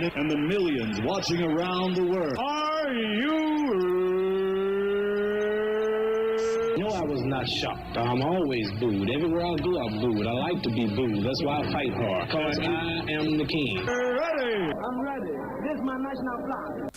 and the millions watching around the world. Are you? No, I was not shocked. I'm always booed. Everywhere I go, I'm booed. I like to be booed. That's why I fight hard. Because I am the king. Ready? I'm ready. This is my national plan.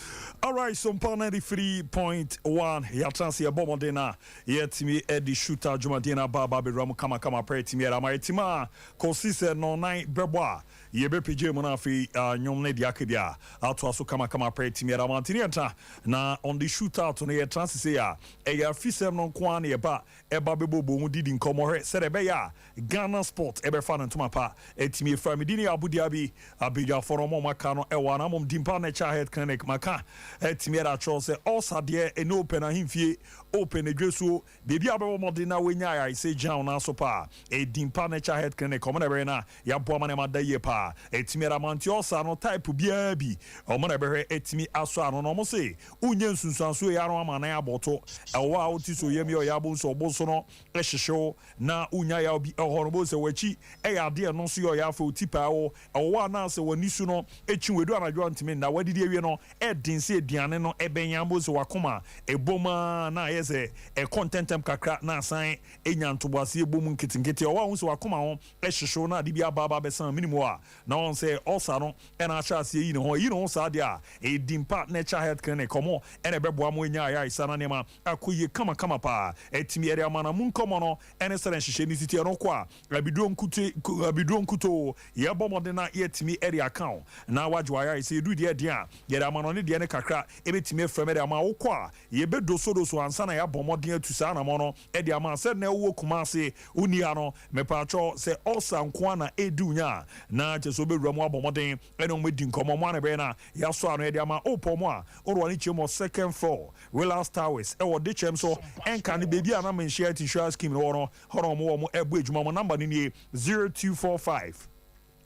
All right, Sompa 93.1. Yatansi abomodena. Yetimi Eddie Shootout Jumadina Baba Ramu Kama Pretimi Ramaitima. Consiste no 9 Bebois. Yebe PJ Monafi Nyomne Diakidia. Atwaso Kama Pretimi Ramantinianta. Na on the shootout on the transisia. Eya Fisem non Kwan Eba Bebo Mudidin Komore. Serebeya. Ghana Sport Eberfan and Tumapa. Etimi Famidini Abu Dhabi. Abidja Foromo Makano Ewana Mom Dimpa Nature Head Clinic Maka. Etimiera chose also there and open a himfie open a dresu baby abo modina wenya I say John na so pa e dimpa nature head clinic common arena ya boamane madaye pa etimiera mantiosa no type bia bi omana behe etimi aso ano no mo say unye nsunsuanso ya no amana ya boto ewa otiso yemi o ya bonso oboso no ehihyew na unya ya obi ehorobo se wachi e ya de no so ya fa otipa wo ewa na se wanisu no echiwedu anadwo ntimi na wadidi ewie no edinse diane no ebenya mbozo wakoma eboma na yeze contentem kakra na san enyantoboase ebom nketinketi owa hunso wakoma ho ehihyew na de bia baba besan minimum a na on say osa no ena achase yi ne ho sa de a edimpa nature health clinic komo ena beboa mo nya ya isana nema akoye kama pa etimi ere amana munkomo no ene sere nhihye ni titi no kwa abiduro nkuto ye bomode na yetimi ere account na wajwa ya ise du de a yere amana ne de ne kakra ebetimi efreme de ama wokwa ye bedoso ansa na ya bomode atusa na mo no e de ama se na wo kumase uni ano mepacho se osa nko na edunya na cheso bewura mo abomode ene mo di nkomo mo na be na ya so ano e de ama opomo a oro ni chemo second floor Willas Towers e wo de chem so enka ne bebi ana men share insurance scheme no hono mo ebu ejuma mo number ni 0245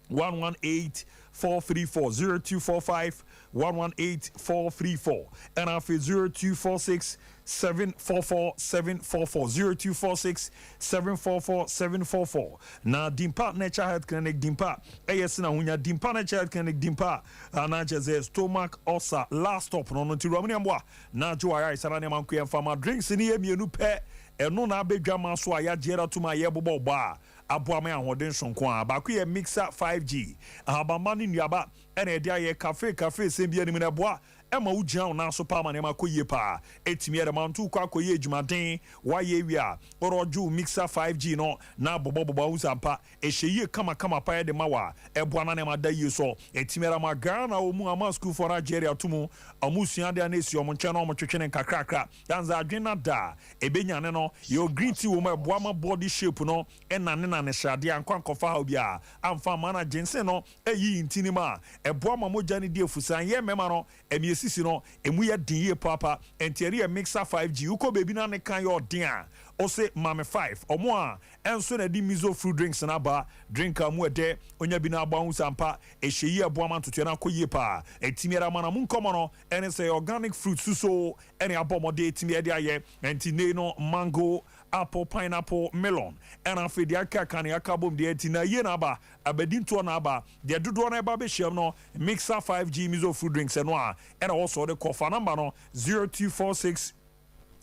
118-434 0245-118-434 and after 0246-744-744 0246-744-744 na Dimpa Nature Health Clinic Dimpa na hunya Dimpa Nature Health Clinic Dimpa na jeze stomach ulcer last stop no nti romani amwa na jo aya isana ne manku yemfa drinks ni emienu pe eno na abedwa maso aya jera tuma ye bobo ba aboa me ahoden sonko a ba ku ye mixer 5G abamani nuaba ene ede aye cafe sembia ni na boa ema ujian na so pa manema koye pa etimi ere mantu kwa koye adwumaden waye wia oroju mixer 5G no na bobo usampa ehye kama pa de mawa eboa na nema da yeso etimi ere ma Ghana omu ama school for Nigeria tumu amusua de na esi omonche na omotwetwene kakrakra danza adwena da ebenya ne no yo green tea wo ma eboa ma body shape no ena ne shade ankwa nkofa ha bia amfa mana jense no eyi ntini ma eboa ma moja ne die fusan ye mema no sisi no emu ya dinye papa entiere ya mixer 5G uko baby na ne kan yo din a o se mame 5 omo a enso na di miso fruit drinks na ba drink amu ede onya bi na agba hu sampa ehyeyi abo ma ntoto na koye pa etimiera mana mu nkomo no ene say organic fruit suso ene abomode etimiede aye enti no mango apple pineapple melon and afedi aka kan ya kabom de enti na ye na ba abedinto na ba de dodo na ba be hye no mixer 5G miso fruit drinks no a and also the call number no 0246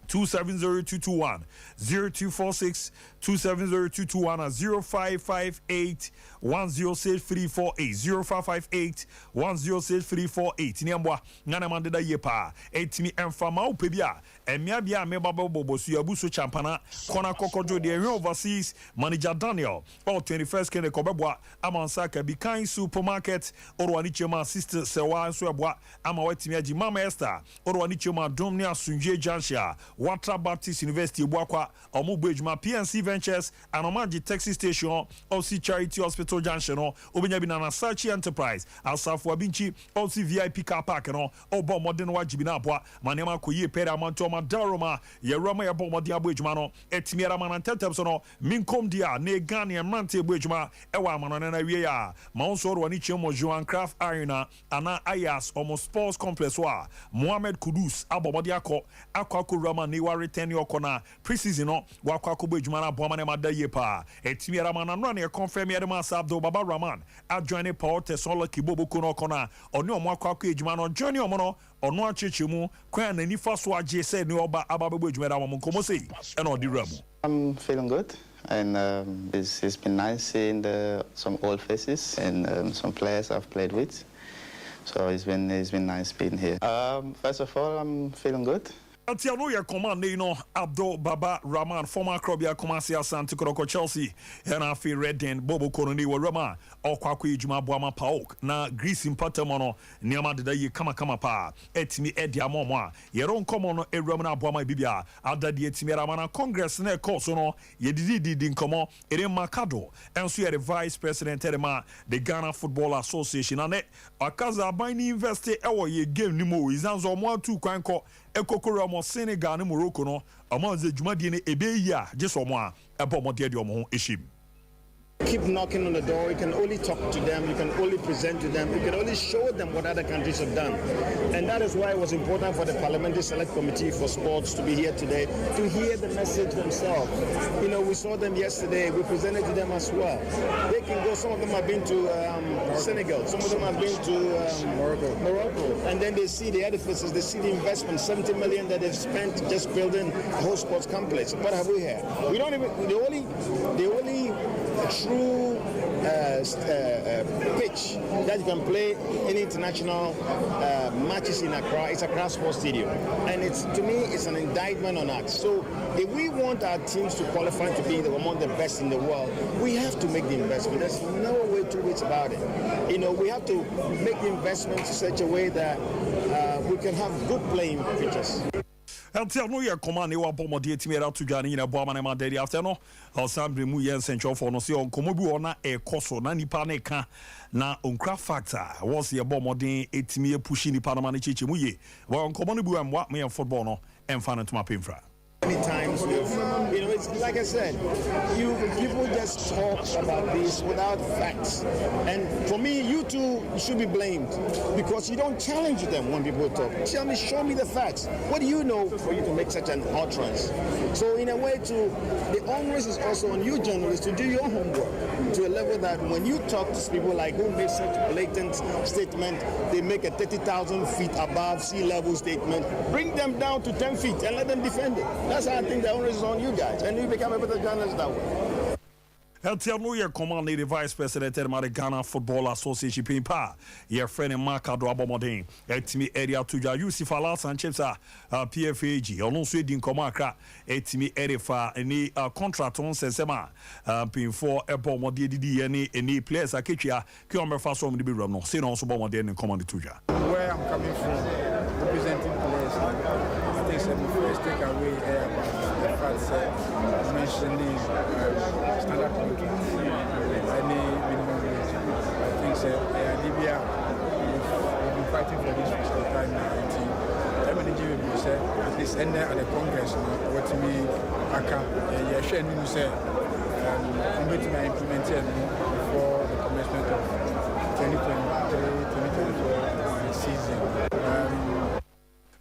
270-221 0246-270-221 0558 106-348 0558 niambwa ngana mandeda yepa etimi enfama upebia emia bia mebaba bobosu yabuso champana kona kokojo de overseas manager Daniel all 21st kene kobebwa amansaka bikan supermarket orwani chema sister sewa so ebwa ama wetimi agi mama Esther orwani chema domni asunje jansha Watra Baptist University Buakwa Omubu Ejuma PNC Ventures and Omanji Taxi Station OC Charity Hospital Junction Obenya Binana Sachi Enterprise Asafu Abinchi OC VIP Car Park Obo Modern Wajibina Bwa Manema Koye Pere Amanto Madaroma Yeroma Yabo Modi Abu Ejuma no Etimiera Manantetem no Minkom Dia Ne Gani Mante Abu Ejuma Ewa Manana Wiya Maunso Rwanichi Omo Joan Craft Arena Ana Ayas Omo Sports Complex wa Mohamed Kudus Abo Modi Akwa Kurama ama ne wa return okona preseason no wakwa kobo adwuma na boama ne mada ye pa etimi ramana no na confirm ye ma Abdul Baba Rahman adjoin Paul Tesolo Kibobo kono okona oni omo akwa adwuma no join omo no ono achechemu kwan na nifa so agye se ne oba ababebo adwuma da mo komo sei e na odi ramu. I'm feeling good, and it's been nice seeing some old faces and some players I've played with. So it's been nice being here. First of all, I'm feeling good. Atiano ya command Abdul Baba Rahman, former Krobia Kumasi Asante Koroko Chelsea, and I feel Redden Bobo Koroni wa Rama, or Kwakwi Juma Boama Paok, na Greece in Patamono, Niama de ye kama pa, etimi Edia Momwa, Yeron Komono e Ramana Boama Bibia, Ada di etimi Ramana Congress ne Kosono, Yedidi Dinkomo, Ere Makado, and so the Vice President Terema, the Ghana Football Association, and it, Akaza Bini Investe, our ye game Nimo, is answer 1-2 Kwanko. Ekokoro mo Senegal ne Morocco no amanze dwumadie ne ebeya jesomo a ebomode de omo ho ehim. Keep knocking on the door. You can only talk to them. You can only present to them. You can only show them what other countries have done. And that is why it was important for the Parliamentary Select Committee for Sports to be here today, to hear the message themselves. You know, we saw them yesterday. We presented to them as well. They can go. Some of them have been to Senegal. Some of them have been to Morocco. And then they see the edifices. They see the investment, 70 million that they've spent just building a whole sports complex. What have we here? We don't even. The only true pitch that you can play in international matches in Accra. It's Accra Sports Stadium, and to me it's an indictment on us. So if we want our teams to qualify to be among the best in the world, we have to make the investment. There's no way two ways about it. You know, we have to make the investment in such a way that we can have good playing pitches. Until no year command you are bomb de timera to Johnny in a bomb and daddy after no or some remu central for no see on komobu ona e koso na nipa ne ka na onkra factor was your bomb de etimi pushing the parliament chichi mu ye well on common bu am what me football no and fan to my pinfra. Many times, you know, it's like I said, people just talk about this without facts. And for me, you two should be blamed because you don't challenge them when people talk. Tell me, show me the facts. What do you know for you to make such an utterance? So in a way, the onus is also on you journalists to do your homework to a level that when you talk to people like who make such blatant statement, they make a 30,000 feet above sea level statement, bring them down to 10 feet and let them defend it. That's how I think the onus is on you guys, and you become a better journalist that way. Eltiano ye command the Vice President of the Ghana Football Association Pimpa, your friend Marcado Abomodin, etimi area to ja Yusuf Ala Sanchez PFAG, ono so din komakra etimi erefa any contract on sesema pin for ebomode didi any players aketwa ki o mefa so mde be ram no say no so bomode in command to ja. Where I'm coming from, representing players, I think the first take away about the fact mentioning standard contract, any minimum wage. I think Libya will be fighting for this for some time now. I'm going to give you at least end at the Congress. What me I can share news say I'm going to implement it before the commencement of 2023-2024 season.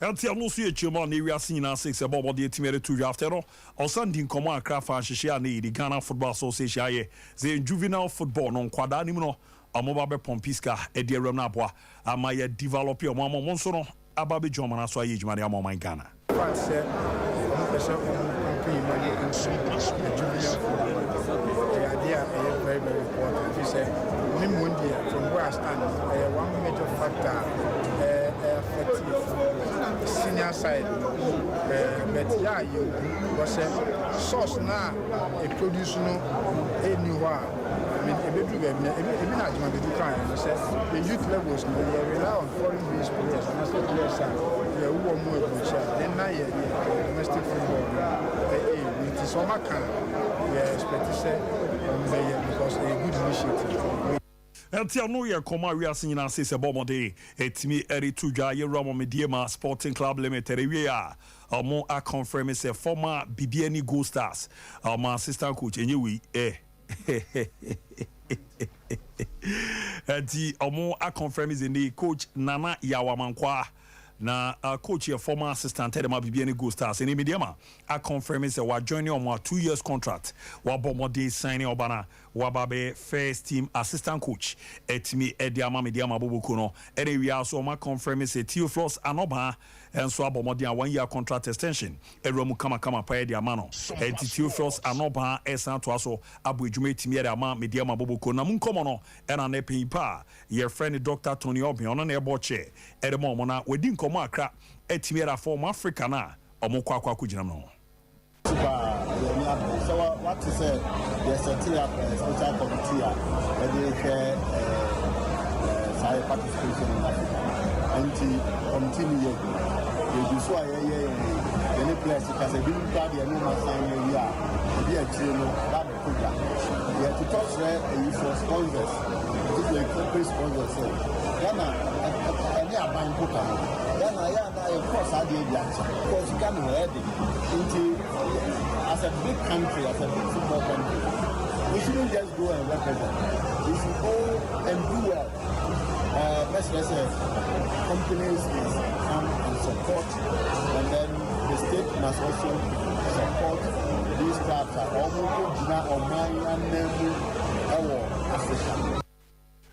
Until no see a chuma ne wiase nyina 6 about the team to after no on Sunday komo akra fa hihye na the Ghana Football Association aye the juvenile football no kwada nim no amoba be pompiska e de ram na aboa ama ya develop your mama mo so no aba be joma na so aye juma de amoma Ghana fact say person company money and juvenile football very very important. You say from where I stand one major factor effective senior side but yeah you was a source now a produce no anywhere. I mean even not going to do kind say the youth levels they rely on foreign based players and national players who are more then now domestic football it is some kind expect to say because a good initiative. Until no year come out, we are seeing us a bomb day. It's me, Eri Tuja, Ramo Mediema Sporting Club Limited. We are more a confirm is a former BBN Gold Stars. My assistant coach, and you, the more a confirm is in the coach Nana Yawamankwa. na coach here former assistant Tedema BBN Go Stars in Mediama I confirm say we joining on a 2 years contract wa bomode signing obana wa babe first team assistant coach etimi Ediama Mediama Bobuko no ere we also ma confirm say Theophilus Anoba enso abomode a 1 year contract extension eromu kama pa Ediama no Theophilus Anoba esan to aso abu edwuma etimi Ediama Mediama Bobuko na munkomo no ena na pimpa your friend Dr. Tony Obi ono na ebo che edemo mo na wedi nkomo akra etimi era form Africa na omukwa kujina no. So what to say? There's a special committee and they share participation in Africa. And to continue, they do so. Any place because they didn't have the normal sign here. They are children that program. They have to touch there and for sponsors. This is a corporate sponsor. Any are buying program. Then I of course I did that because you can't wear it into as a big country, as a big football country. We shouldn't just go and represent. We should go and do well. Let's say companies must come and support, and then the state must also support these clubs.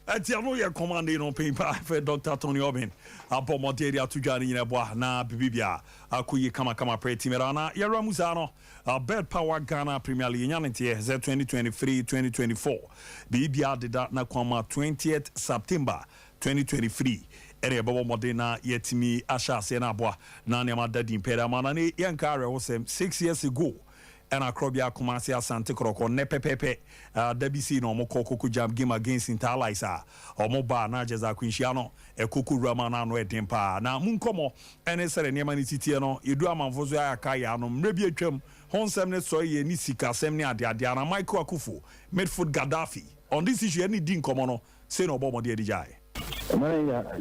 Atiano ye commande no pimpa for Dr. Tony Obin apo moderi atujani nyina boa na bibibia akuyi kama preti merana yara musano bed power Ghana Premier League nyantie z 2023-2024 bibia deda na kwama 20th September 2023 ere babo modena yetimi asha se na boa na ne madadi impera mana ne yankare wo 6 years ago and Akrobia Kumasi Asante Kroko Nepepepe WC no Moko jam game against Interlicer or Moba Najeza Quinchiano Ekuku Ramana no Edimpa na Munkomo ene sere niema ni titiano yedu amanfozo akaya no mrebi atwam honsem ne so ye ni sika sem ne ade ade na Michael Akufo midfield Gaddafi on this issue any din komo no say no bomo de dijai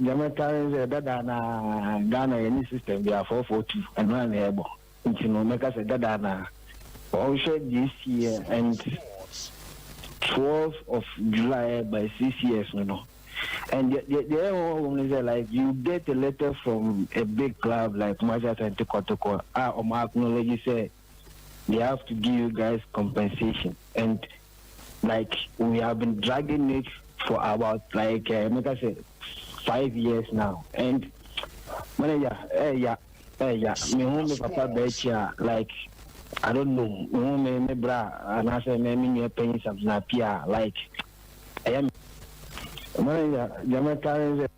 Jamaica dada na Ghana any system they are 442 and one ebo ntino meka se dada na also this year and 12th of July by 6 years, you know. And the one is like you get a letter from a big club like Maja and Tekotoko, or acknowledge say they have to give you guys compensation. And like we have been dragging it for about like make I say 5 years now. And me home papa becha like I don't know. Me bra, and I say me paying something up here. Like I am. Jamaica.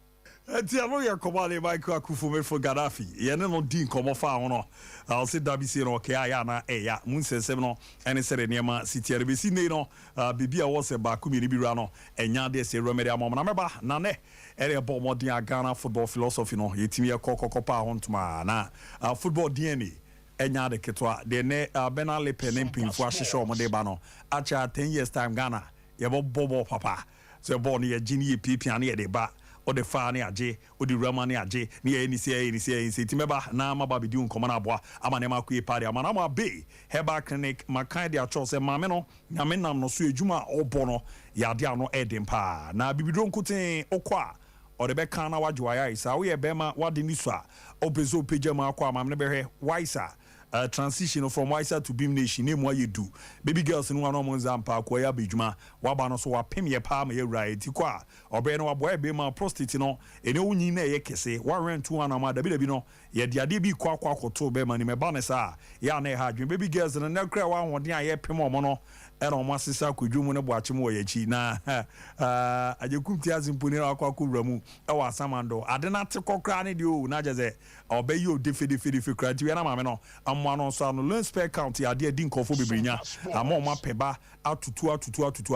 Tiano ya komale Michael Akufo for Gaddafi. Ye no din komo fa hono. I'll say WC no ke aya na eya. Mun sesem no ene sere niema city rebesi ne no bibia wo se ba ku mi bibira no enya de se remedy amom na meba na ne ere bo modern Ghana football philosophy no yetimi ye kokokopa hontuma na football DNA enya de ketwa de ne benale penem fu ahihye omode ba no acha 10 years time Ghana ye bobo papa so ball ne ye gini ye pipia ne ye de ba o de fa ne age o de rama ne age ne ye ni se timeba na maba bidi unkomo na aboa ama ne makue party ama na ma be heba clinic makan de acho se ma me no nyame nam no so edwuma obo no ya de ano edem pa na bibidro nkuten okwa o de be kan na wajwaya isa wo ye be ma wade ni so a obezo pejama akwa ama ne be hwe waisa transition from Waisa to Beam Nation name what you do baby girls no one on zampa kwa ya bejuma waba no so wapem ye pa ma ye right kwa obe no waboy be ma prostate no ene wunyi na ye kese wa rent to one ama da bi no ye de ade bi kwa koto be ma ni me ba ne sa ya na ha dwen baby girls no na kra wa hoden aye pem omo no era omo asesa kwadwum ne boache mo ye chi na ajekumti azimponi akwa kwuramu e wa samando ade na te kokra ne de o na jeze obe yi o defe kra ti we na ma me no amano so no learn spare count ya de din kofo bebrinya ama o ma peba atutu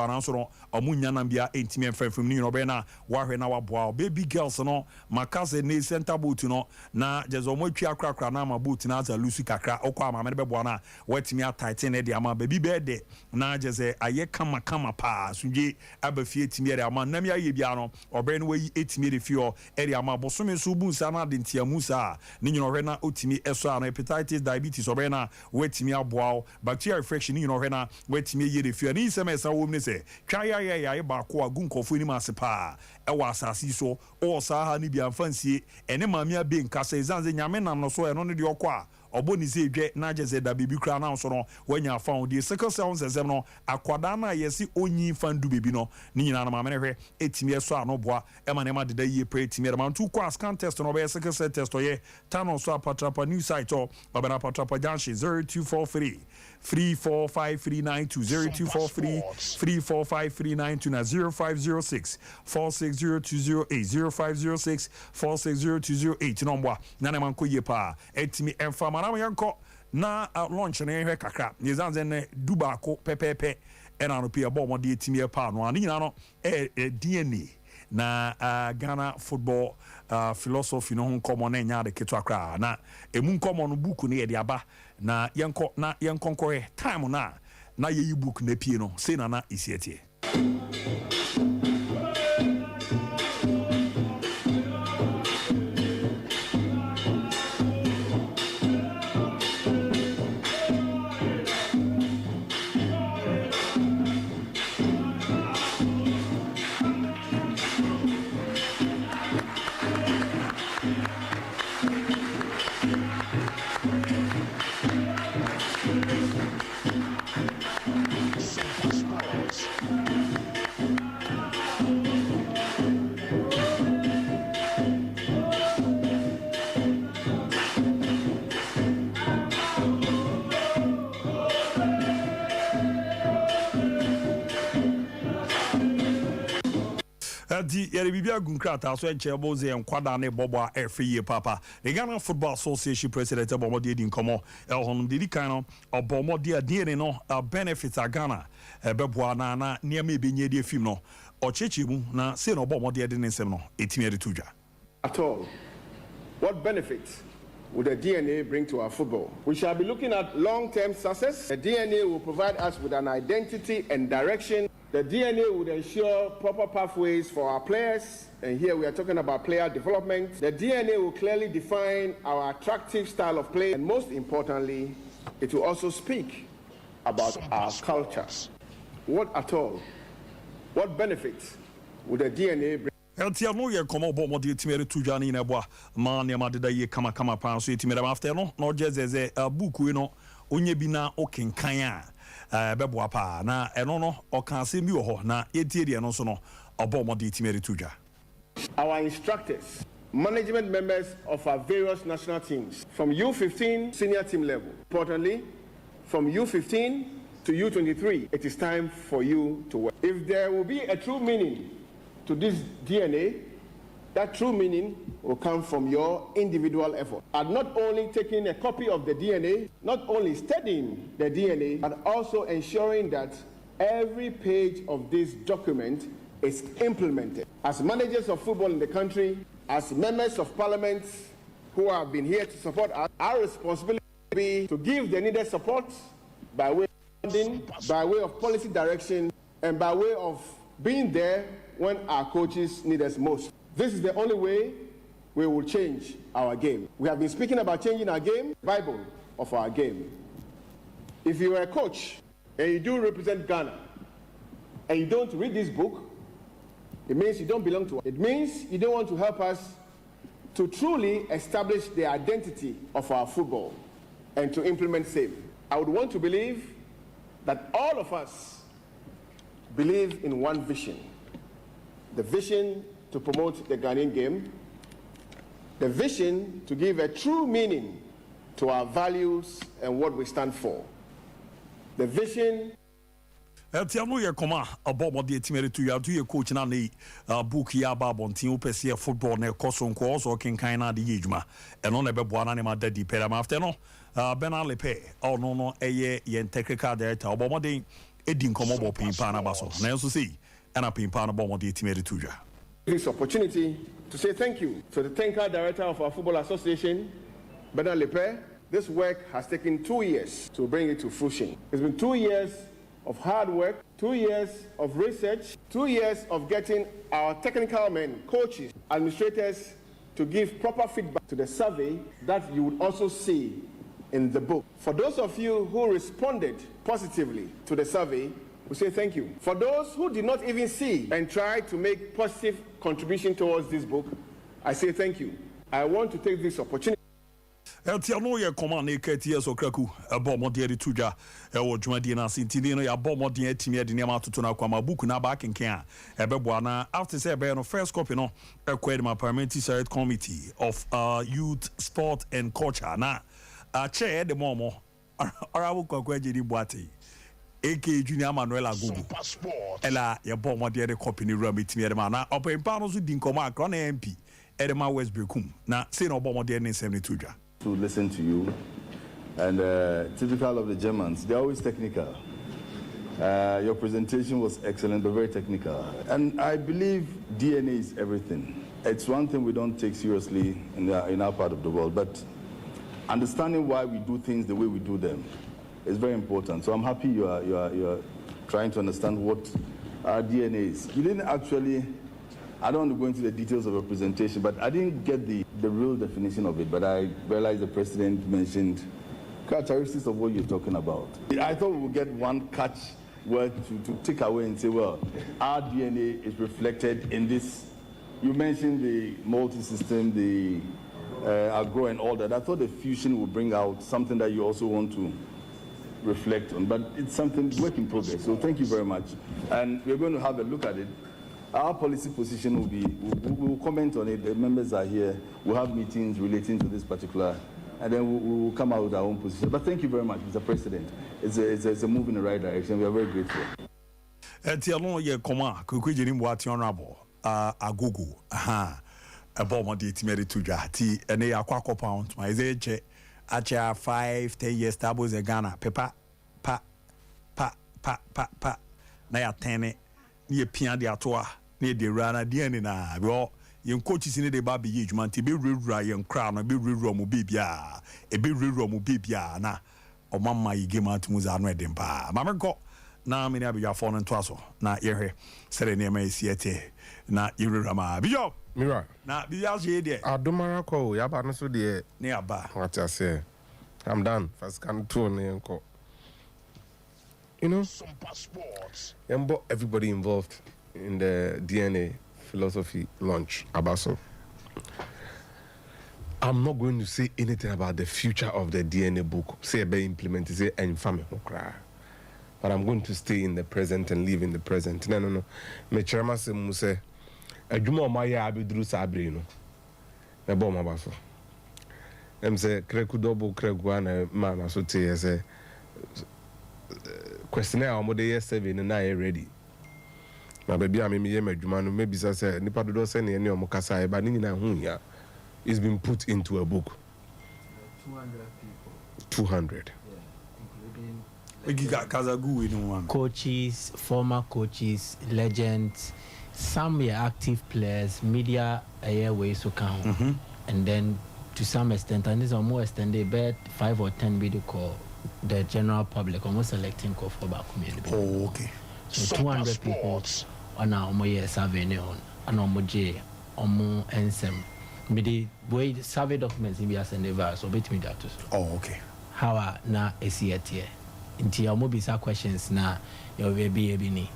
ananso no omunya na bia entime mfafim ni no be na wahwe na waboa baby girls no makase ne center boot no na jezo mo twa akrakra na ma boot na za lusu kakra okwa ama me be boa na watimi a tighten e de ama baby be de na na jeze aye kama pa sunje abafie timiere ama nam ya ye bia no obre no wi etimiere fio area ama bosome so bu nsa na de ntiamu sa ni nyino hwe na otimi eso ana hepatitis diabetes obre na wetimi aboa bacterial infection ni nyino hwe na wetimi ye de fio ni semesa wo mne se twa ya ba ko agu nkofo ni mase pa e wa asasi so o sa ha ni bia mfansie ene mamia be nkasa ezanze nyame nam no so eno ne de okwa oboni ze dwe na jeze da bibi kra na so no wanya found the sickle cell sesem no akwada na yesi onyi fandu bebi no ni nyina na mamene hwe etimi eso anoboa e ma ne ma deda yie pre etimi ma ntu kwa scan test no be sickle cell test oye tano so apatrapa new site o babana apatrapa junction 0243 3453920 3453920 na 0506 460208 0506 460208 no mboa na ne man koye pa etimi enfama na yanko na launch na ehwe kakra nizanze ne dubako pepepe ena no pia bo mo de etimi pa no ani nyina no DNA na Ghana football philosophy no nkomo na nya de keto akra na emu nkomo no book na ye de aba na yenko time na ye book na pie no say na isietie di yere bibia gunkrata so enche boze enkwada na bobo efie papa the Ghana Football Association president bomo de din komo honum de kan no obomo de adie no benefits Ghana beboa na niam ebenye de film no ochechi mu na se no bomo de nsem no etimi ede tudwa at all. What benefits would the DNA bring to our football? We shall be looking at long-term success. The DNA will provide us with an identity and direction. The DNA would ensure proper pathways for our players, and here we are talking about player development. The DNA will clearly define our attractive style of play, and most importantly, it will also speak about our culture. What at all? What benefits would the DNA bring? Eltia no ye komo bo mo de timere tudwa ni na boa ma ne ma deda ye kama pa so timere after no no jezeze book we no onye bi na okenkan a beboa pa na eno no okan asem bi wo ho na yetie de no so no obo mo de timere tudwa. Our instructors, management members of our various national teams from U15 senior team level, importantly from U15 to U23, it is time for you to work. If there will be a true meaning to this DNA, that true meaning will come from your individual effort. And not only taking a copy of the DNA, not only studying the DNA, but also ensuring that every page of this document is implemented. As managers of football in the country, as members of parliament who have been here to support us, our responsibility will be to give the needed support by way of funding, by way of policy direction, and by way of being there when our coaches need us most. This is the only way we will change our game. We have been speaking about changing our game, Bible of our game. If you are a coach and you do represent Ghana and you don't read this book, it means you don't belong to us. It means you don't want to help us to truly establish the identity of our football and to implement same. I would want to believe that all of us believe in one vision. The vision to promote the Ghanaian game, the vision to give a true meaning to our values and what we stand for. The vision. Eltiano ye koma abomo de timere tu ya ye coach na ne book ya ba bontin opese football na koso nko so kenkan na de yejuma eno na beboa na ne ma dadi pera ma after no Benale pe no eye ye technical director abomo de edin komo bo pimpa na baso na enso sei ana pimpa na bomo de timere tu ya. This opportunity to say thank you to the technical director of our football association, Benale Pe. This work has taken 2 years to bring it to fruition. It's been 2 years of hard work, 2 years of research, 2 years of getting our technical men, coaches, administrators to give proper feedback to the survey that you would also see in the book. For those of you who responded positively to the survey, we say thank you. For those who did not even see and try to make positive contribution towards this book, I say thank you. I want to take this opportunity. Eltiano ye command ne kati so kraku ebo modie de tuja e wo dwumadi na sintini no ya bo modie atimi ade ne ma toto na kwa book na ba kenken a ebebo na after say be no first copy no required my parliamentary select committee of youth sport and culture na chair de momo arabu kwakwa jedi boate AK Junior Manuel Agugu ela ye bo modie de copy ni ram atimi ade ma na opempa no so di nkoma akro na MP edema West Brekum na say no bo modie ne nsem ne tuja to listen to you, and typical of the Germans, they're always technical. Your presentation was excellent, but very technical. And I believe DNA is everything. It's one thing we don't take seriously in our part of the world, but understanding why we do things the way we do them is very important. So I'm happy you are trying to understand what our DNA is. You didn't actually. I don't want to go into the details of a presentation, but I didn't get the real definition of it, but I realized the president mentioned characteristics of what you're talking about. I thought we would get one catch word to take away and say, well, our DNA is reflected in this. You mentioned the multi-system, the agro and all that. I thought the fusion would bring out something that you also want to reflect on, but it's something work in progress. So thank you very much. And we're going to have a look at it. Our policy position will be, we'll comment on it. The members are here. We'll have meetings relating to this particular, and then we'll come out with our own position. But thank you very much, Mr. President. It's a move in the right direction. We are very grateful. Tialon ye koma kukwije ni mwati honorable Agugu abo mo de timere tuja ti ene ya kwakọ pound ma eze che acha 5-10 years tables e Ghana pepa pa na ya tene ni ye pia de atoa na de rana de ani na bo yen coaches ni de ba be ye dwuma nti be rewura yen kra no be rewura mo bibia e be rewura mo bibia na o mamma yi game atumu za no edem pa mameko na me na biya phone nto aso na yehwe sere ne ma esiete na yewura ma biyo mira na biya je de adomara ko ya ba no so de ne aba what I say I'm done first can to ne nko you know Sompa sports everybody involved in the DNA philosophy launch abaso. I'm not going to say anything about the future of the DNA book say be implemented say infame cry, but I'm going to stay in the present and live in the present. No me chairman say mu say adwuma ma ya abeduru sabre no na bo ma baso em say kreku double kreku na man so te say questionnaire omo dey survey na ready na baby am me yem adwuma no maybe say nipa dodo say ne omo kasa e ba ni na hu ya it's been put into a book. 200 people. 200. Yeah, including coaches, former coaches, legends, some active players, media airways who count, and then to some extent, and this is more extended, but 5 or 10 video call the general public almost selecting call for back community. Oh, okay. So 200 people on our Moye survey on our J, on Ensem. The way survey documents in the send so bit me that too. Oh, okay. How na esiet here. Inti ya mobisa questions na your baby ni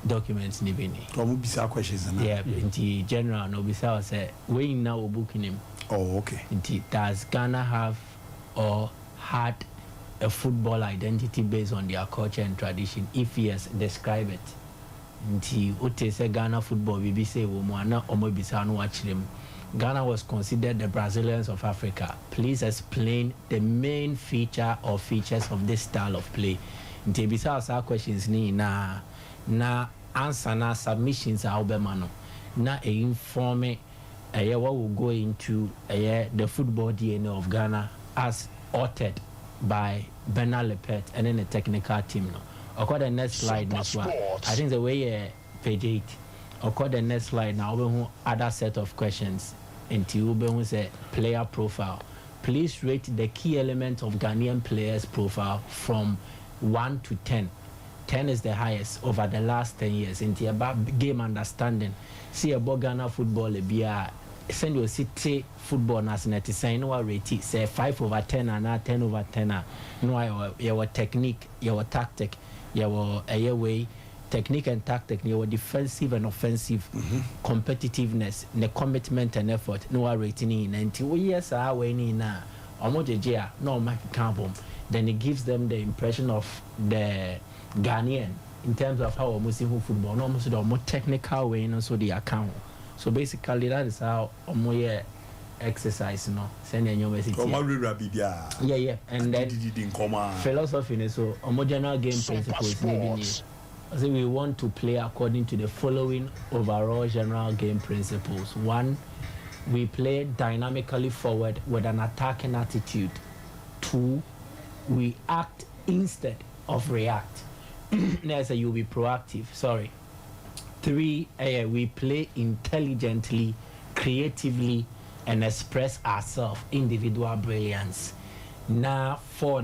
documents ni bini. Mobisa questions na. Yeah, inti general no bisa say we now booking him. Oh, okay. Inti does Ghana have or had a football identity based on their culture and tradition? If yes, describe it. Nti ote se Ghana football bibi say wo mo ana omo bisa no achirem. Ghana was considered the Brazilians of Africa. Please explain the main feature or features of this style of play. Nti bisa asa questions ni na answer na submissions are obemano. Na e inform what will go into the football DNA of Ghana as authored by Bernard Lepet and then the technical team no. According to the next slide, next one. I think the way page 8. According to the next slide, now we have other set of questions. Until we say player profile. Please rate the key elements of Ghanaian players' profile from 1 to 10. 10 is the highest over the last 10 years. In the about game understanding, see a Ghana football send your city football as net say no rate say 5 over 10 and 10 over 10 no your technique, your tactic, your way technique and tactic, your defensive and offensive competitiveness, the commitment and effort no rating in 90 years are winning now no then it gives them the impression of the Ghanaian in terms of how we see football no almost the more technical way and so the account. So basically, that is how we exercise, you know. Send a university. Yeah. And then philosophy, so general game principles. Maybe so we want to play according to the following overall general game principles. 1, we play dynamically forward with an attacking attitude. 2, we act instead of react. Next, you'll be proactive. 3, we play intelligently, creatively, and express ourselves, individual brilliance. Now, 4,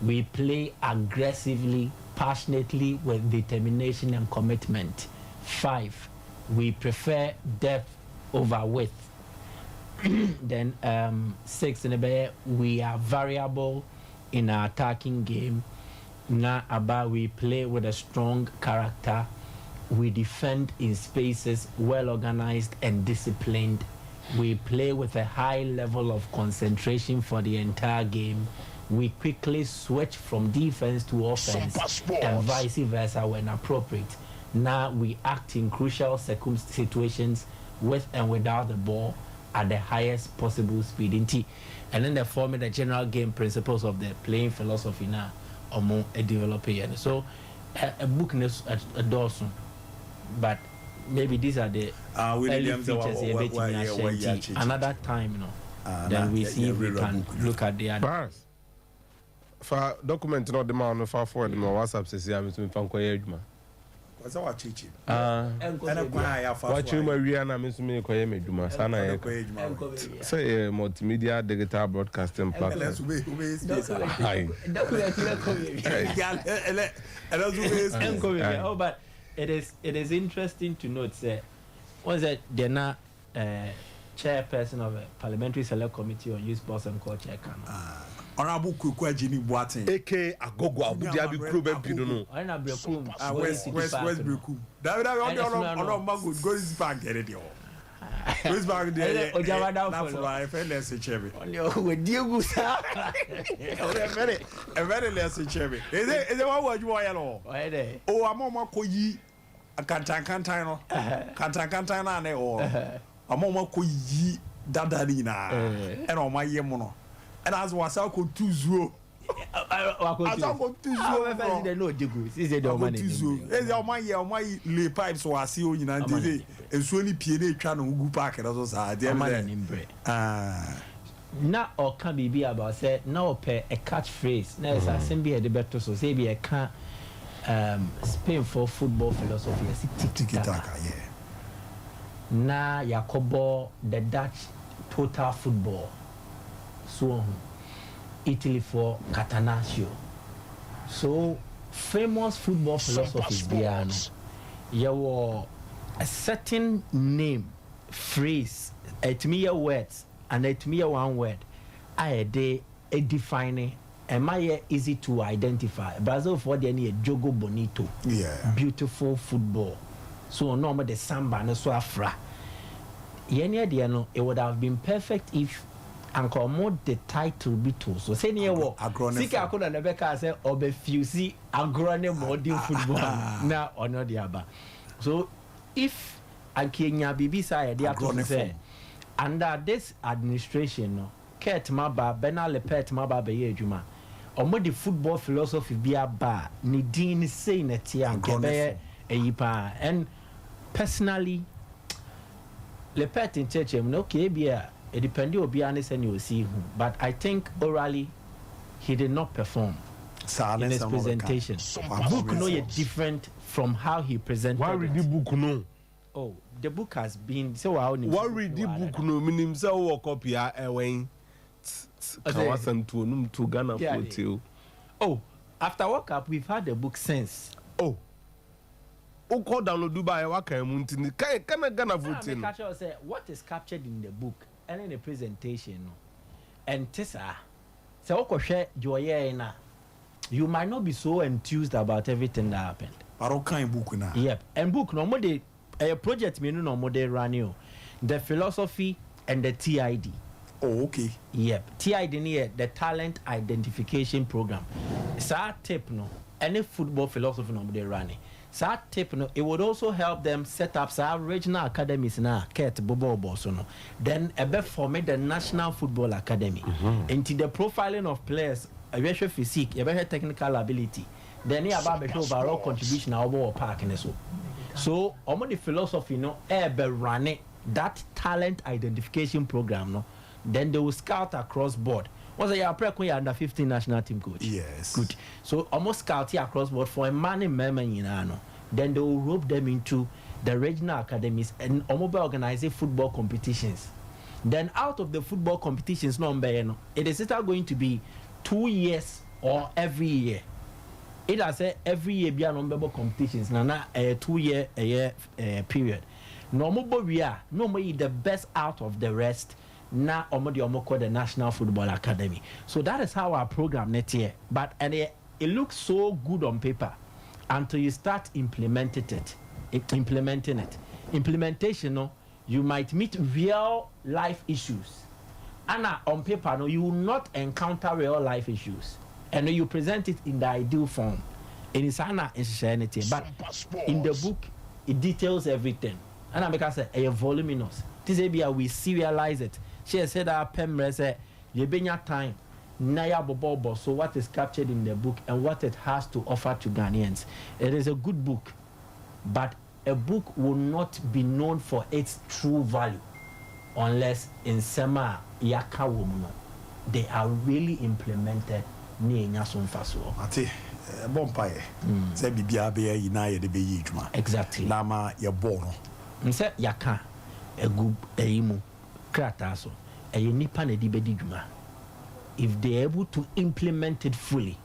we play aggressively, passionately, with determination and commitment. 5, we prefer depth over width. Then 6, we are variable in our attacking game. Now, we play with a strong character. We defend in spaces well organized and disciplined. We play with a high level of concentration for the entire game. We quickly switch from defense to offense and vice versa when appropriate. Now we act in crucial situations with and without the ball at the highest possible speed. And then they form the general game principles of the playing philosophy now among a developer. So a book is a dozen. But maybe these are the early features. Another time, then we see if we can look at the other. For document not the man for forward my WhatsApp says I'm to find quiet. What's our chichi? What you may and I'm to me quiet meduma. Sana say multimedia digital broadcasting platform. Oh, but it is interesting to note that was that they're not chairperson of a parliamentary select committee on youth sports and culture. Honorable Kukwajini Boateng, aka Agogo Abuja Club Pidono. I na Brekum. West Brekum. David on goes back get it. Goes back there. Not for I feel less a cherry. With Diego Sa. A very less a cherry. Is it what you are all? Oh, I'm on my koyi. A cantantino. Cantantana or a moma koyi dadadina. And on my yemono. And as was I could 2-0. I go 2-0. No, is it the money? Is my lay pipes or see you and so only PA channel who park and also say, now or can be about say now per a catchphrase. Now it's a simple the better so say be a can Spain for football philosophy. Tiki-taka, yeah. Now Jacobo the Dutch total football. So Italy for Catanaccio. So famous football philosophers there. You were a certain name, phrase, words, and one word. I defining. Am I easy to identify? Brazil for the any jogo bonito. Yeah. Beautiful football. So normal the samba no so afra. It would have been perfect if Uncle Mod the title be to so say near what Sika could never say or be fusey agrone modern football now or not the other. So if Kenya Bibisa the say under this administration no Ket Maba Benale Pet Maba Beye Juma or more the football philosophy be a bar ni din say netia and personally Le Pet in church okay be a it depends on honest and you'll see him. But I think orally he did not perform in his presentation. Book no yet different from how he presented. Why read the book no? Oh, the book has been so how why read the book no meaning so copy Kawasan to Ghana for you. Oh, After World Cup, we've had the book since. Oh. O call download Dubai waka muntini. Can Ghana voting. What is captured in the book and in the presentation? And Tessa, so you might not be so enthused about everything that happened. But what kind of book now? Yep. And book no more a project me no more run the philosophy and the TID. Oh, okay. Yep. TID near the talent identification program. Sa tip no any football philosophy no more running. Sa tip no it would also help them set up sa regional academies na Ket Bobo Boso no. Then ebe form the National Football Academy. Into the profiling of players, a physique, a technical ability. Then you have a overall contribution our park in so. So almost the philosophy no ebe running that talent identification program no. Then they will scout across board. Was a year under 15 national team coach. Yes. Good. So almost scouting across board for a man in Memang. Then they will rope them into the regional academies and organizing football competitions. Then out of the football competitions, it is either going to be 2 years or every year. It has every year be an number competitions. Now a 2 year period. We are normally the best out of the rest. Now called the National Football Academy. So that is how our program next year. But it looks so good on paper until you start implementing it. Implementation, you might meet real life issues. And on paper, you will not encounter real life issues. And you present it in the ideal form. And it's anything. But in the book, it details everything. And because it's voluminous. This area we serialize it. She said that Pemre said, you bring your time. Naya Bobo, so what is captured in the book and what it has to offer to Ghanaians. It is a good book, but a book will not be known for its true value unless in Sema Yaka Womuno they are really implemented near Sompa. Ate, Bompaye, say Bibia be Yina de Beyijma. Exactly. Lama Yabono. Nse Yaka, a good Eimu, Krataso, a Nipan e Dibedijuma. If they're able to implement it fully,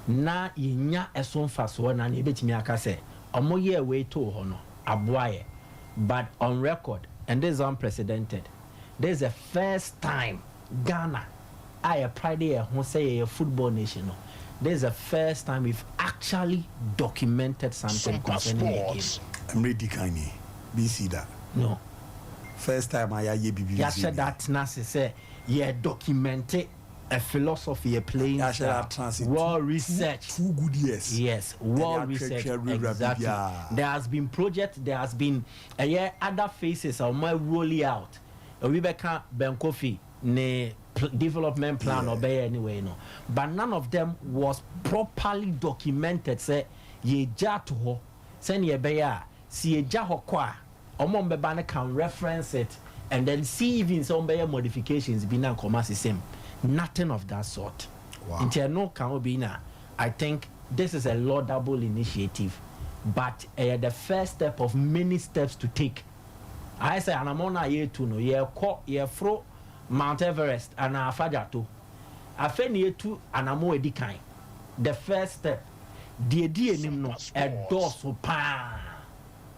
na yinya Sompa so na ebetimi aka say, omoye way to hono, aboye. But on record, and this is unprecedented, there's the first time Ghana, I pride here, who say a football nation. There's the first time we've actually documented something concerning the game. I'm ready, Kanye. BC that. No. First time I hear BBC. Yeah, said that Nasi say, yeah, documented a philosophy, a playing well research. 2 good years. Yes, well research. Exactly. There has been project, there has been other phases of my rolling out. Rebecca Benkofi, ne development plan or be anyway, no. But none of them was properly documented. Say ye jato, send ye beya, see ye jaho kwa. Omombebane can reference it and then see even some better modifications being a commerce same. Nothing of that sort. Wow. I think this is a laudable initiative, but the first step of many steps to take. I say, and I'm on a year to know, ye fro Mount Everest and a fajato. I feel near to and I'm more kind. The first step, the idea a dorsal pan.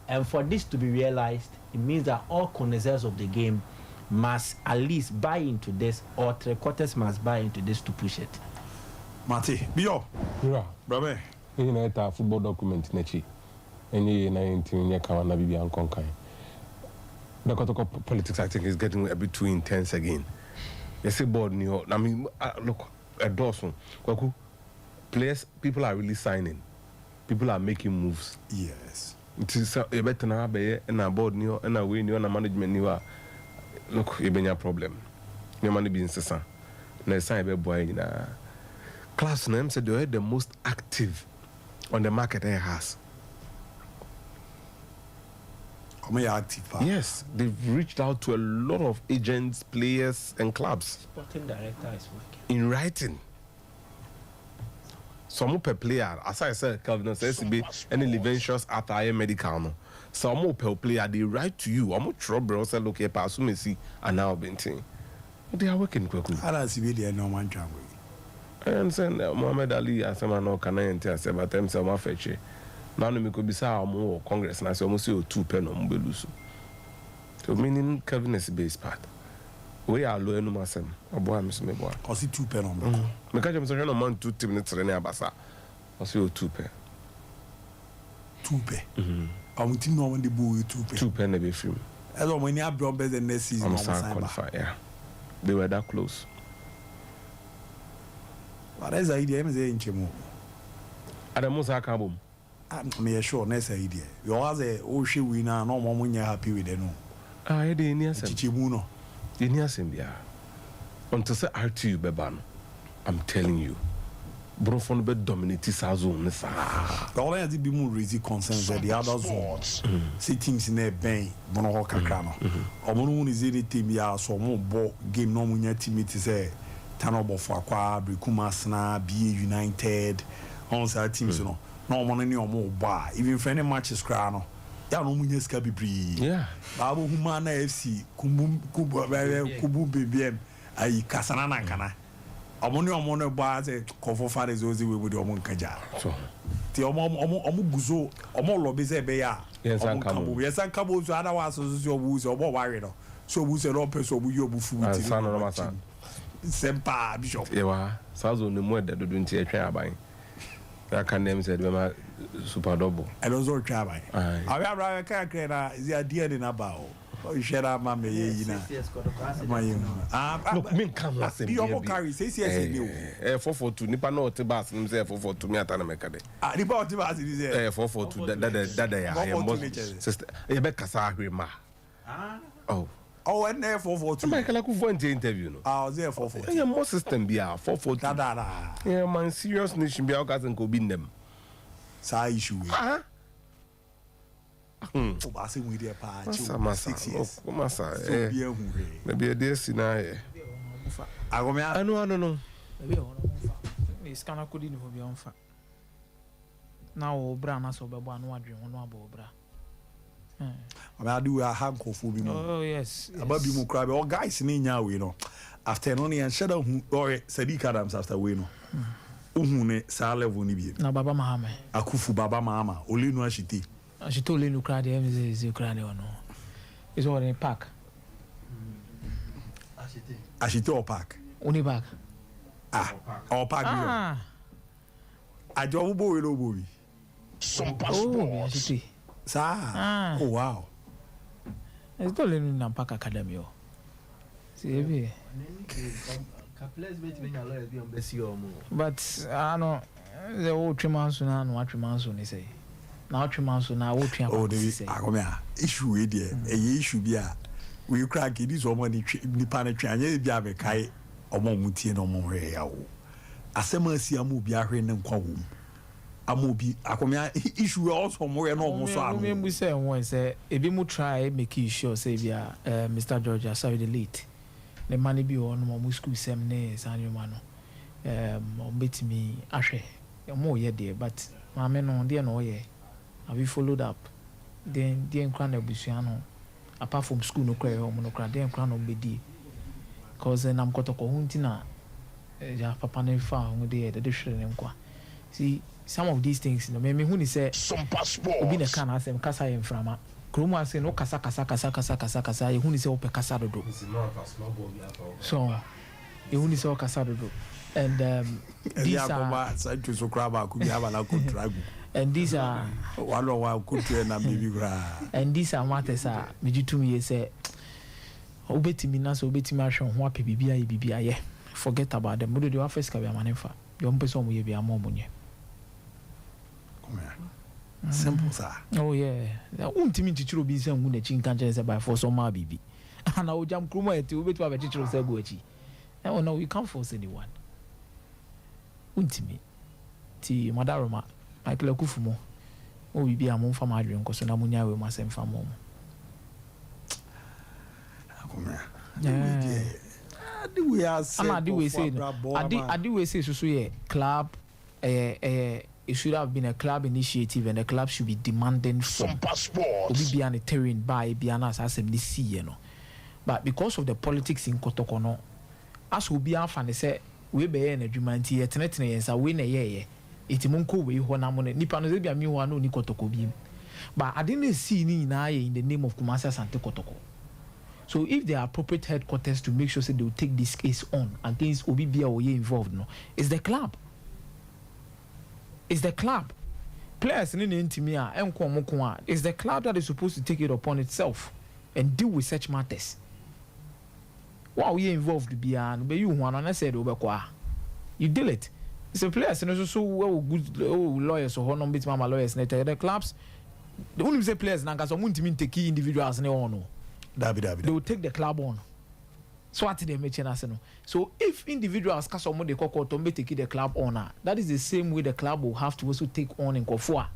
And for this to be realized, it means that all connoisseurs of the game must at least buy into this, or 3/4 must buy into this to push it. Mate, Bio. Yeah. Brother. You know, a football document, Nechi. And you 19 year Kawana Bibi and Konkai. The Kotoko politics, I think, is getting a bit too intense again. You see, board new. I mean, look, a Dawson. Players, people are really signing. People are making moves. Yes. It is a better now, and a board new, and a way new, and a management new. Look, you been your problem. Your money being incessant. Next time, a boy in a class name said they're the most active on the market it has. Active. Yes, they've reached out to a lot of agents, players, and clubs. Sporting director is working. In writing. Some per player, as I said, Calvin says to be any Leventions at I medical. No. Some per player, they write to you. I'm not trouble. Say, look, pass me see, and now been thing. They are working quickly. I don't see really no one job. And send Muhammad Ali as a man or can I enter about them some of it. Now me could be sa more Congress and I say almost 2 pen on Belusu. So meaning Kevin is base part. We are low no masem. Obo am so me boy. Cause 2 pen on me. Me catch am so no man 2 minutes rene abasa. I say 2 pen. 2 pen. I'm team no when the boy 2 pen. 2 pen be film. As when you have done better than next season. Yeah. They were that close. But that's the idea. I'm saying Chemo. Adamu Sakabum. I'm sure that's the idea. You are the Oshi winner. No more when you're happy with it. No. I didn't hear some. Chichimuno. Didn't hear some. Yeah. Until say RTU Beban. I'm telling you. Brofon be dominate Sazon. The only thing be more raising concerns that the other zones. See teams in their bank. Bono Kakano. Omono is any team. Yeah. So more ball game. No more team. It is a. Tanobo for Aqua, Brikumasna, BA United, all those teams, you know. No money or more bar. Even for any matches, Crano. Ya no munyes can be breed. Yeah. Babu Humana FC, Kubu BBM, I Casanana Cana. Amoni or bars, Kofo Fares with the Omon Kaja. So the Omo Guzo, Omo Lobbies Beya. Yes, and Cabo. Yes, and Cabo, otherwise, your woos or more worried. So who's a Lopez or Wuyo Bufu, son of my son. Sempa Bishop. Yeah, Sazo no more that don't see a try buying. That can name said super double. And also try buying. I have a character is the idea in about. Oh, shut up, mamma. Look, me come last year. You carry 6 years new. 442 Nipa no Tibas, himself 442 me at Anamekade. Nipa Tibas is there. 442 that sister. You bet Casahima. Oh. Oh, and there 442. Michael, I could want to interview. No, I was there 442. Yeah, more system be 442. Yeah, man, serious nation be our cousin could be them. Sa issue. Ah. I say we there pa. 6 years. Massa. Maybe a day scenario. I know. Maybe it's kind of good in for beyond fact. Now, Brana so be one dream, one bra. I do a handful for me. Oh, yes. About you, crab, all guys in Yaw, you know. After only and shadow or Sadiq Adams after we know. Uhune, Sale Vunibi. Now, Baba Mahame. Akufu Baba Mama, only no Ashiti. She told you, cried, is Ukraine or no? It's all in a pack. Ashito or pack. Only back. Or pack. I don't boy, no boy. Sompa. Oh, Ashiti. Sa. Oh wow. It's not in Nampak Academy. See, but I know the old Trimanson and what Trimanson is say. Now Trimanson now what Trimanson issue with the issue be a we crack it is almost the panic and ye be a kai or Momuti no more. Asema si amu be a ren and quam. Amobi akomia issue also more no mo so anu me say one say e bi mu try make sure say bia Mr. George sorry the late the man bi on mo school sem ne sanyo ma no o betimi ahwe mo ye there but ma me no there no ye have you followed up then the nkran na busua no apart from school no cry home no cry then nkran no be di cause na mkotoko hunti na ja papa ne fa hu there the hwere ne nkwa see some of these things, you know, me who say some passport. Obi na kana asem kasa ye mframa. Kromo ase no kasa. Ye who say ope kasa dodo. So, ye who say kasa dodo. And these are so craba could have an contract. And these are one could na baby gra. And these are matters are me to me say obetimi na so obetimi ahwe ho ape bibia ye. Forget about them. Modo the office ka be amanefa. Yo mpeso mo ye bia mo munye. Simple, sir. Oh, yeah. Ultimate teacher be some good chinkanches by for some baby. And I will jump Kruma to be to have a teacher of Saguchi. No, we can't force anyone. Ultimate. Ti Madaroma, Michael Kufumo. Oh, we be a moon from Adrian, because Namunia will must send from home. We are I do say so club it should have been a club initiative and the club should be demanding some passports. Obi be an terrain by Biana as you know. But because of the politics in Kotokono, as will be fan say we be na adwuma nti ye tenetene yensa we na ye iti monko we ho na mo nipa no bia mi ho na oni kotoko bi but ade na see ni na ye in the name of Kumasi Asante Kotoko. So if there are appropriate headquarters to make sure say they will take this case on against Obi Bia Oye involved, no, it's the club. It's the club. Players in the intimia it's the club that is supposed to take it upon itself and deal with such matters. Wow, you involved beyond, but you want to say you deal it. It's a players and also good lawyers or no bit mama lawyers the clubs. The only say players now some mean take key individuals no. They will take the club on. So what they mention as no. So if individuals cast some they call to take the club on, that is the same way the club will have to also take on in Kofua.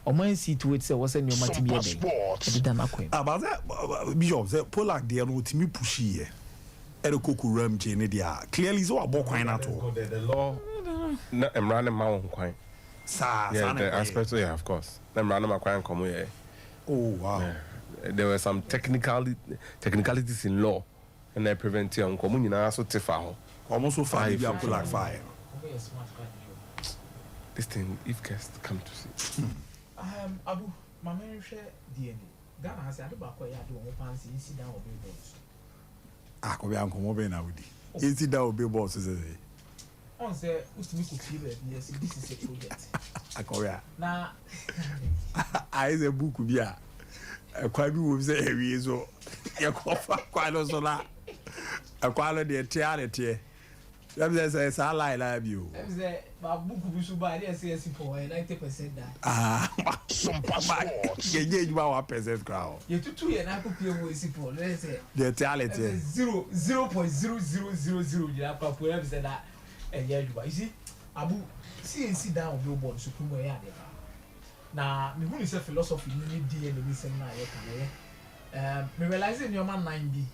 Or man see to it say what's in your Sompa Sports. About that Bishop say Polak they are not me pushy. Erokoku ram je ne dia. Clearly so about quite at all. The law no am running my own quite. Yeah, the aspect yeah, of course. Them running my quite come here. Oh wow. Yeah. There were some technicalities in law. And they prevent you on communion also to fire. Almost so far, you have like fire. This thing, if guests come to see. Abu, my man share DNA. Ghana has had about quite a do on fancy incident or billboards. I could be uncle Mobile now. Incident or billboards is a on say, which we could feel it. Yes, this is a project. I call ya. Now, I is a book of ya. Quite be with the area so. You quite also that. A quality of reality. That says I love you. My book will be by the CSC for 90% that. Sompa Sports. You gave you our percent crowd. You 2 years and I could be away simple. Let's say the reality 0.0000. You have to put that and yeah, you see, Abu CNC down billboard Supreme Yard. Now, me who is a philosophy, you need DNA listen now. Me realizing your man 9B.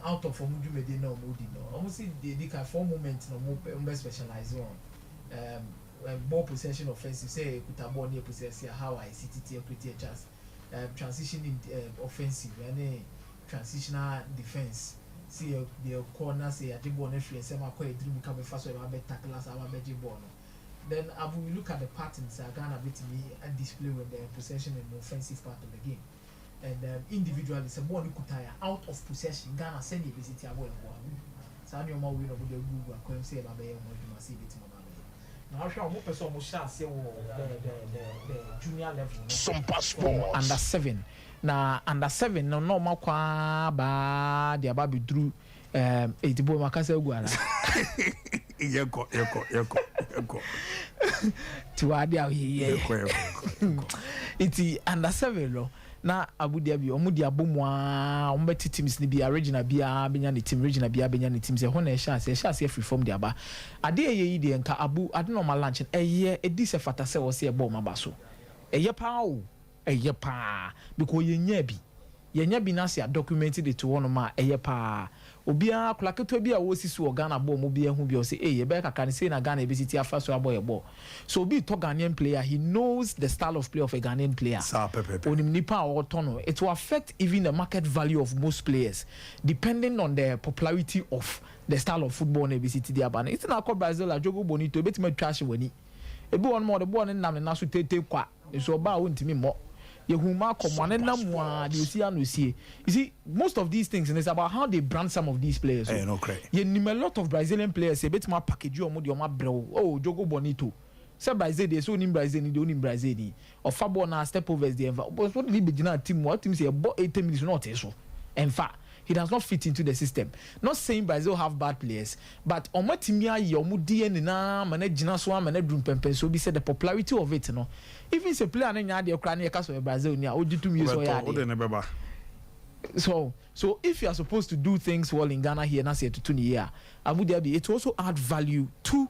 Out of Omudu Medina or Moody, no. Almost they can 4 moments no more specialize on more possession offensive. Say, put a more near possession, how I see it, pretty chance. Transitioning offensive, and transitional defense. See, the corner say, I think one entry and say, my quite dream become a fast way, I bet tackle us, I bet Jibon. Then, I will look at the patterns, I can a bit me and display when the possession and offensive part of the game. And individually, some one could tire out of possession. Ghana send you visit your boy. So I know more win over the Google and come say, my baby, you must see it. Now, I'm sure more person will shall say the junior level. Sompa Sports. Under 7. Now, under 7, no more qua ba the ababi drew 80 boy Macasa Guana. Yeko. To add out here. It's under 7 low. Na Abu Dhabi omudi abomwa ombeti teams ni bia regional bia benya ni team regional bia benya ni teams e ho na e sha se free form de aba ade ye de nka Abu ade normal lunch eye edi se fata se wo se e ball maba so eye pa o eye pa because yenya bi na se documented it to one ma eye pa obia kulaketo bia wo sisi wo Ghana ball mo bia hu bia o se ye be kaka ni say na Ghana be city afa so abo ye ball so be to Ghanaian player he knows the style of play of a Ghanaian player it will affect even the market value of most players depending on the popularity of the style of football na be city dia ba na it's na call Brazil la jogo bonito betima trash wani e be one more the ball na na so tete kwa so ba wo ntimi mo you see, most of these things, and it's about how they brand some of these players. Hey, no crazy. You name a lot of Brazilian players, a bit more package or more bro. Oh, Jogo Bonito. Say Brazil, they so in Brazil, they don't in Brazil. Or Fabona step over the but what Libya team, what team say about 80 minutes not so. In fact, he does not fit into the system. Not saying Brazil have bad players, but on what team ya DN na managina so managing pempen so be said the popularity of it, no. Even if a player na the Ukrainian cast of Brazil near odu 2 years so if you are supposed to do things well in Ghana here na say to 2 year Abu Dhabi it also add value to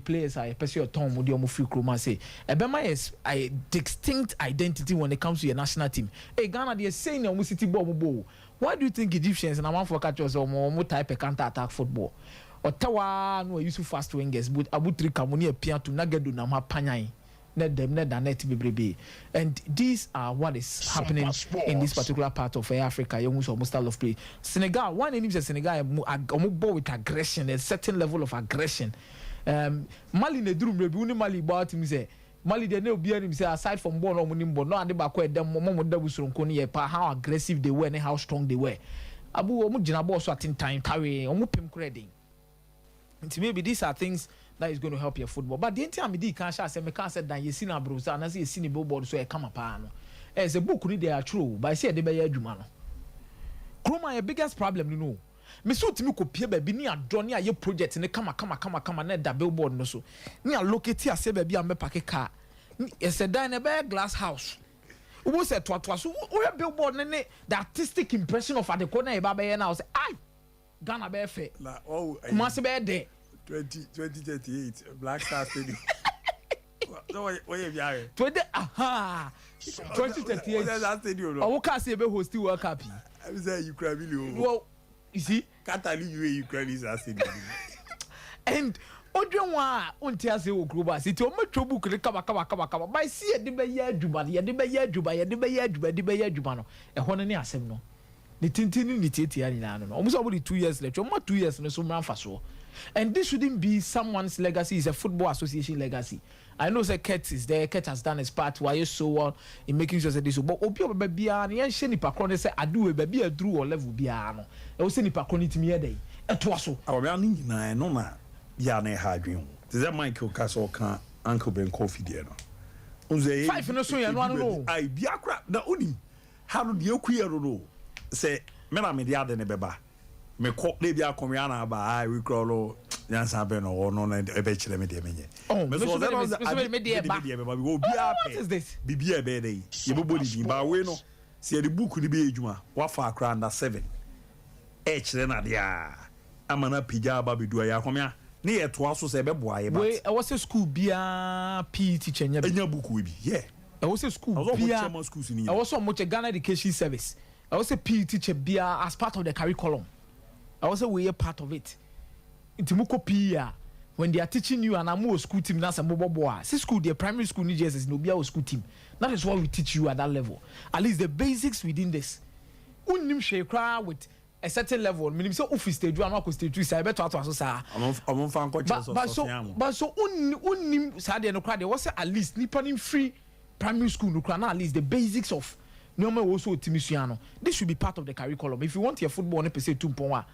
players are person your tom with your free chroma say ebema is a distinct identity when it comes to your national team. Ghana they saying your city ball. Why do you think Egyptians and I want for catchers or more type of counter attack football? Ottawa no use fast wingers but Abu Tri Kamuni appear to Nagadu Nama Panyai. And these are what is happening in this particular part of Africa. Young style of play. Senegal, one name is Senegal, with aggression, a certain level of aggression. Mali ne drum rebu Mali about him say Mali they no be him say aside from born or money no ade ba ko edem mo da busuronko ne pa how aggressive they were and how strong they were. Abu omu jina ball so at time carry omu pem credit. And maybe these are things that is going to help your football. But the entire me can share say me can say that you see na bro and say you see billboard so e come up no. As a book ni they are true, but I say they be adwuma no. Kroma your biggest problem you know. Me so timi ko pie ba bi ni adoni aye project ne kama na da billboard no so. Ni allocate ase ba bi am be park car. It's a dine be glass house. Who say to so we billboard ne the artistic impression of the corner e ba be na say ai Ghana be fe. La oh kuma se be de 2038 Black Star Stadium. So what you are? 2038. What's that stadium? Oh, can say be host World Cup. I say Ukraine. Well, you see, Katali Ukraine is a stadium. And Odrenwa untia se okruba city o metwobu kire kaba by see de be ya adwuma de be ya adwuma no e ho ne asem no ne tintini ne tietia ni na no almost about 2 years later 2 years no so mranfa so. And this shouldn't be someone's legacy. It's a football association legacy. I know that Kurt is there. Kurt has done his part. Why is so well in making sure that this. But Obi baby and yen sheni pakron say I do baby a drew or level biano. I was saying pakron to me a day. It was so. Our man na no na ya na hadwin. Is that Michael Castle can Uncle Ben Coffee there no. 5 no so ya no. I biakra na oni. How do you queer no? Say me na me dia de ne beba. Me ko le bia komiana ba ai we crawl yansa be no no na e be kire me de menye me so that me de ba we bia pe bibia be dey ye bobo ni ba we no se the book ni be ejuma wa fa akra under 7 e kire na dia amana pija ba be do ya komia ne ye to aso se be boa ye ba we e was school bia PE teacher nya book we bi yeah e was school bia e was so much Ghana Education Service e was PE teacher bia as part of the curriculum. I also we are part of it. Intimuko PIA when they are teaching you and I'm school team na some boy. See school the primary school New Jersey no be our school team. That is what we teach you at that level. At least the basics within this. Unnim shekra with a certain level. Meaning so office stage one ko stage 3 say better to so I'm fan coach but so unnim say no cry there was at least nipping free primary school no cry at least the basics of normal also timisuano. This should be part of the curriculum. If you want your football on per se 2.1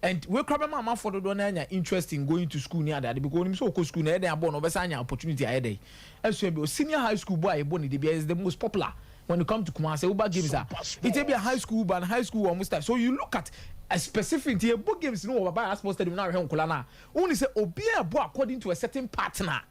and we crab man for the donor interest in going to school near that because him so go school near there born obesanya opportunity ahead. As so senior high school boy born the is the most popular when you come to Kumasi Uber games are it be a high school but high school almost time. So you look at a specific here book games no by sports stadium now here Kolana only say obi a boy according to a certain partner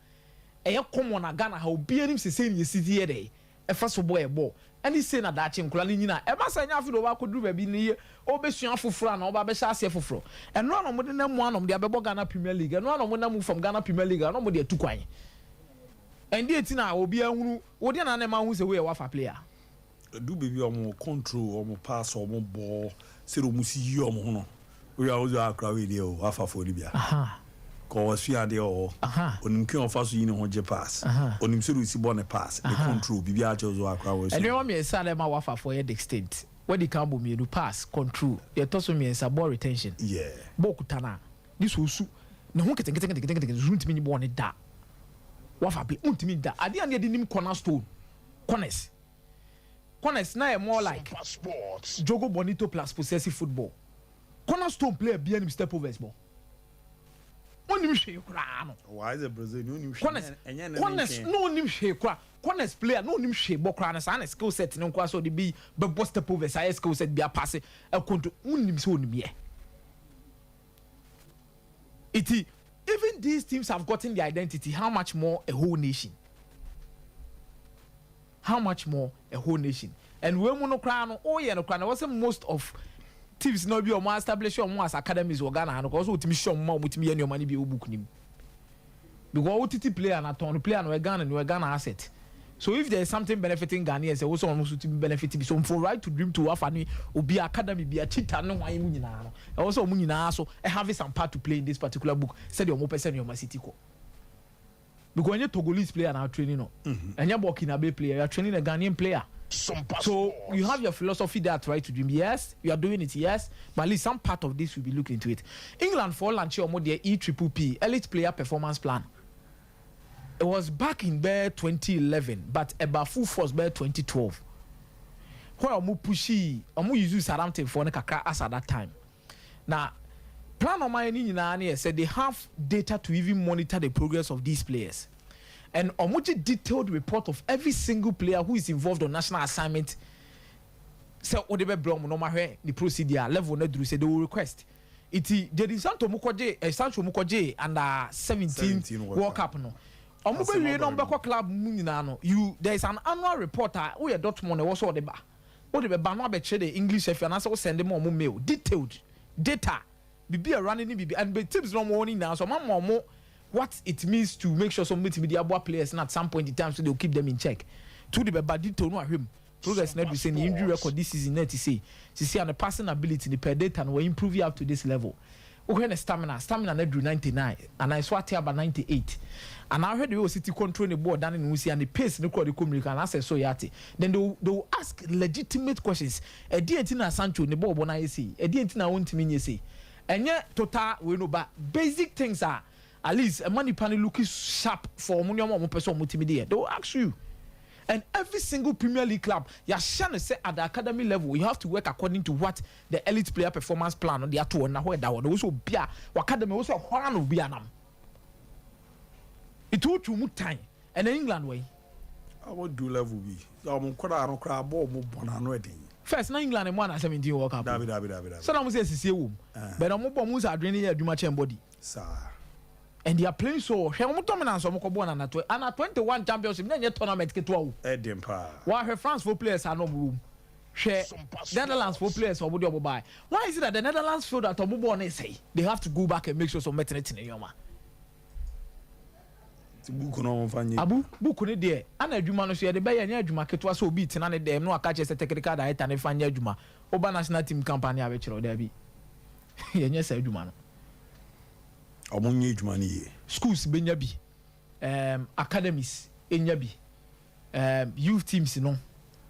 e common na Ghana how obi him say you city here dey e first boy ball. And he say na that chinkula ni nyina e ba sa nya afido wa kodu ba bi ni obesua foforo na oba be sha ase foforo eno no mo de na mu anom de abebo Ghana Premier League eno no mo na mu from Ghana Premier League no mo de atukwan and dey tina obi ahunu wo de na na ma hu say we wa fa player do baby omo control omo pass omo ball say do musi yi omo ho no we are also akra we dey o afa for libya ko wasua de o onim ki on fa so yi ne ho je pass onim se do si ball ne pass the control bibi a chozo akra we so and you me say na ma wafa for head extent when the cambo me do pass control you toss me say ball retention yeah ball kutana this osu ne ho ketenge zuntimi ni ball ne da wafa be untimi da ade ane de nim cornerstone corners na e more like jogo bonito plus possessive football cornerstone player be any step over ball. Why is the Brazilian corners no nim she kra corners player no nim she bo kra na sa na skill set no kwa so de be step over sa skill set be a pass e konto unim so onim ye even these teams have gotten their identity. How much more a whole nation and we no kra no oh yeah no kra na was most of teams no be o ma establish o as academies o Ghana no because o timi show ma o timi ye no money be o book nim because o titi player na turn player no Ghana asset. So if there is something benefiting Ghanaians e also almost to benefit be so for right to dream to afani obi academy be a cheater no wan mu nyina no e also mu nyina so e have some part to play in this particular book said your mo person your city ko because when you Togolese player now training no, and you're Burkinabe player, you're training a Ghanaian player. Sompa So you have your philosophy there to try to dream. Yes, you are doing it. Yes, but at least some part of this will be looking into it. England for launch your EPP elite player performance plan. It was back in 2011, but about full force 2012. Where omu pushy, omu use Southampton for nekaka as at that time. Now, plan on my ni said they have data to even monitor the progress of these players. And a detailed report of every single player who is involved on national assignment. So, whatever blom no matter the procedure level, no do say they will request. It there is Sancho Mukoje under 17 World Cup no. Omube number club no. You there is an annual reporter who are Dortmund also the ba. What the ba no be the English if and also send them on mail detailed data. Be running and be teams no morning now so more what it means to make sure some media players and at some point in time so they'll keep them in check. To the bad to know him. Progress net we say the injury record this season net to see and the passing ability the per data and we improve you up to this level. Okay, the stamina net drew 99 and I swat here about 98. And I heard the city control the board down in Usi and the pace no call the community and I say so yati. Then they'll ask legitimate questions. A dientina Sancho the ball bona say. A dientina won't mean you say. And yet total we know but basic things are at least a money panel looking sharp for one person multimedia. They will ask you. And every single Premier League club, you're trying to say at the academy level, you have to work according to what the elite player performance plan on the two and where that one also be a academy also one will be an it took too much time. And in England way. I would do level B. I'm quite crab or more First, na England and 117 World Cup. So I'm saying it's but I'm more moves are draining your much body. Sir. And they are playing so. She almost dominance. I'm going on and 21 championship. Then your tournament get wow. While her France for players are no room. She Netherlands for players for body buy. Why is it that the Netherlands feel that Omubo say they have to go back and make sure some maternity in Yoma? Abu book on there. And a Juma no say the buy any Juma ketwa so beat and them no catch a technical diet and find Juma. Oba national team company a which there be. Yes, Juma. Schools benyabi, academies enyabi, youth teams no.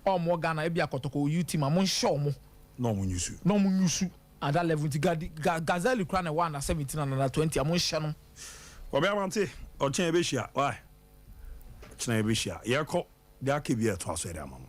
Or more Ghana ebi akotoko youth team amon show mo. No munyusu. At that level, Gazelle Ukraine 1 at 17 and 20 amon shano. Obe amante o chen ebeshia. Why? Chen ebeshia. Yako de akebia to aso ere amamo.